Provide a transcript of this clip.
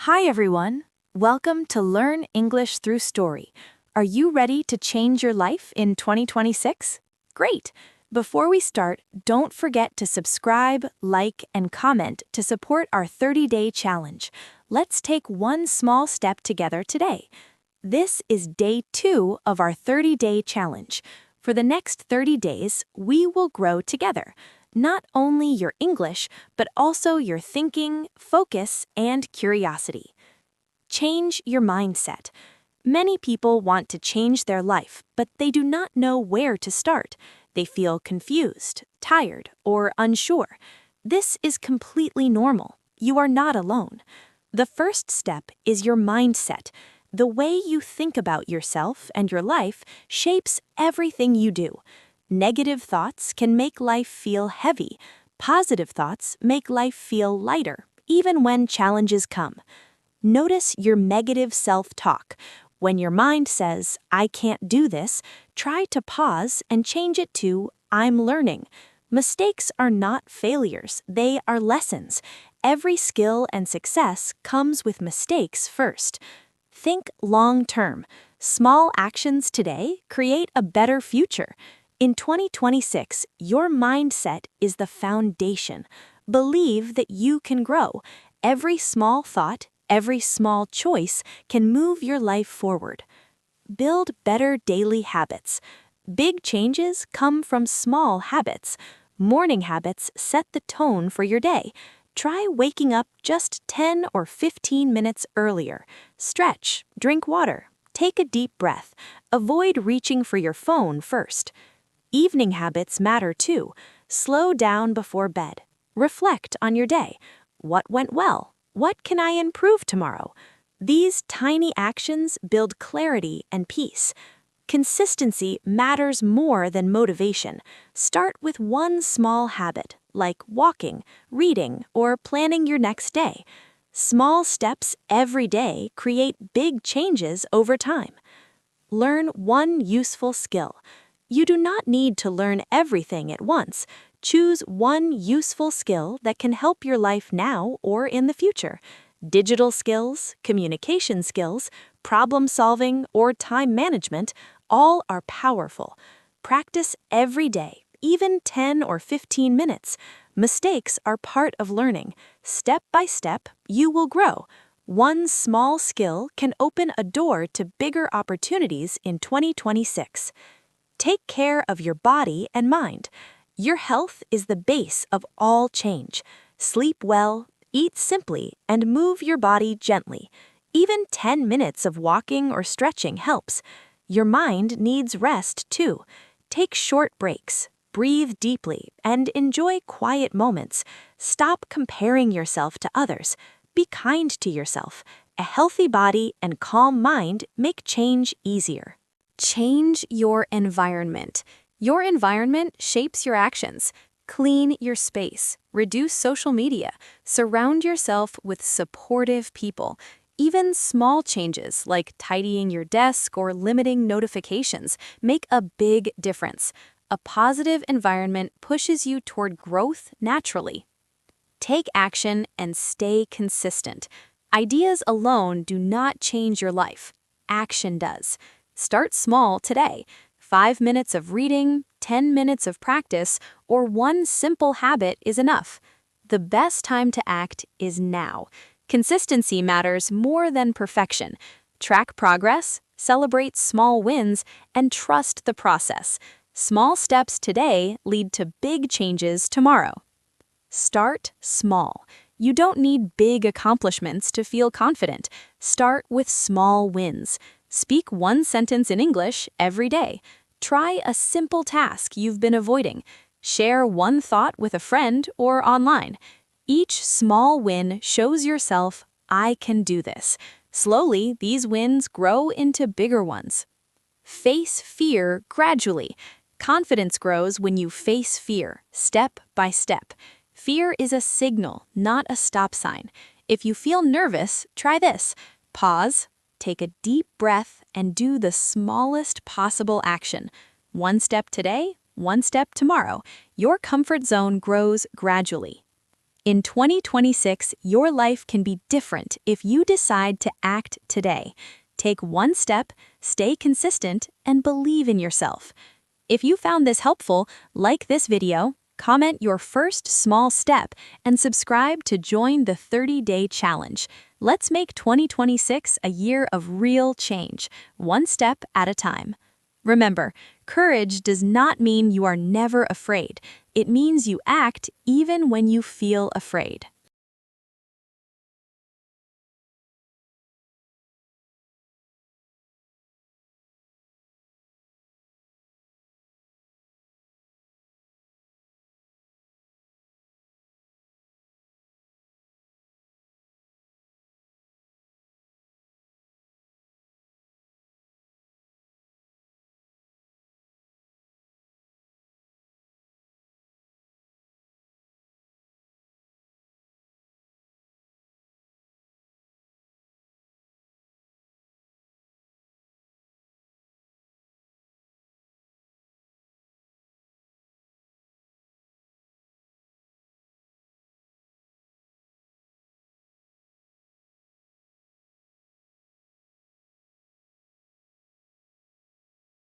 Hi everyone! Welcome to Learn English Through Story. Are you ready to change your life in 2026? Great! Before we start, don't forget to subscribe, like, and comment to support our 30-day challenge. Let's take one small step together today. This is day 2 of our 30-day challenge. For the next 30 days, we will grow together. Not only your English, but also your thinking, focus, and curiosity. Change your mindset. Many people want to change their life, but they do not know where to start. They feel confused, tired, or unsure. This is completely normal. You are not alone. The first step is your mindset. The way you think about yourself and your life shapes everything you do. Negative thoughts can make life feel heavy. Positive thoughts make life feel lighter, even when challenges come. Notice your negative self-talk. When your mind says, "I can't do this," try to pause and change it to, "I'm learning." Mistakes are not failures, they are lessons. Every skill and success comes with mistakes first. Think long-term. Small actions today create a better future. In 2026, your mindset is the foundation. Believe that you can grow. Every small thought, every small choice can move your life forward. Build better daily habits. Big changes come from small habits. Morning habits set the tone for your day. Try waking up just 10 or 15 minutes earlier. Stretch, drink water, take a deep breath. Avoid reaching for your phone first. Evening habits matter too. Slow down before bed. Reflect on your day. What went well? What can I improve tomorrow? These tiny actions build clarity and peace. Consistency matters more than motivation. Start with one small habit, like walking, reading, or planning your next day. Small steps every day create big changes over time. Learn one useful skill. You do not need to learn everything at once. Choose one useful skill that can help your life now or in the future. Digital skills, communication skills, problem solving, or time management, all are powerful. Practice every day, even 10 or 15 minutes. Mistakes are part of learning. Step by step, you will grow. One small skill can open a door to bigger opportunities in 2026. Take care of your body and mind. Your health is the base of all change. Sleep well, eat simply, and move your body gently. Even 10 minutes of walking or stretching helps. Your mind needs rest too. Take short breaks, breathe deeply, and enjoy quiet moments. Stop comparing yourself to others. Be kind to yourself. A healthy body and calm mind make change easier. Change your environment. Your environment shapes your actions. Clean your space. Reduce social media. Surround yourself with supportive people. Even small changes like tidying your desk or limiting notifications make a big difference. A positive environment pushes you toward growth naturally. Take action and stay consistent. Ideas alone do not change your life. Action does. Start small today. 5 minutes of reading, 10 minutes of practice, or one simple habit is enough. The best time to act is now. Consistency matters more than perfection. Track progress, celebrate small wins, and trust the process. Small steps today lead to big changes tomorrow. Start small. You don't need big accomplishments to feel confident. Start with small wins. Speak one sentence in English every day. Try a simple task you've been avoiding. Share one thought with a friend or online. Each small win shows yourself, "I can do this." Slowly, these wins grow into bigger ones. Face fear gradually. Confidence grows when you face fear, step by step. Fear is a signal, not a stop sign. If you feel nervous, try this. Pause. Take a deep breath and do the smallest possible action. One step today, one step tomorrow. Your comfort zone grows gradually. In 2026, your life can be different if you decide to act today. Take one step, stay consistent, and believe in yourself. If you found this helpful, like this video, comment your first small step, and subscribe to join the 30-day challenge. Let's make 2026 a year of real change, one step at a time. Remember, courage does not mean you are never afraid. It means you act even when you feel afraid.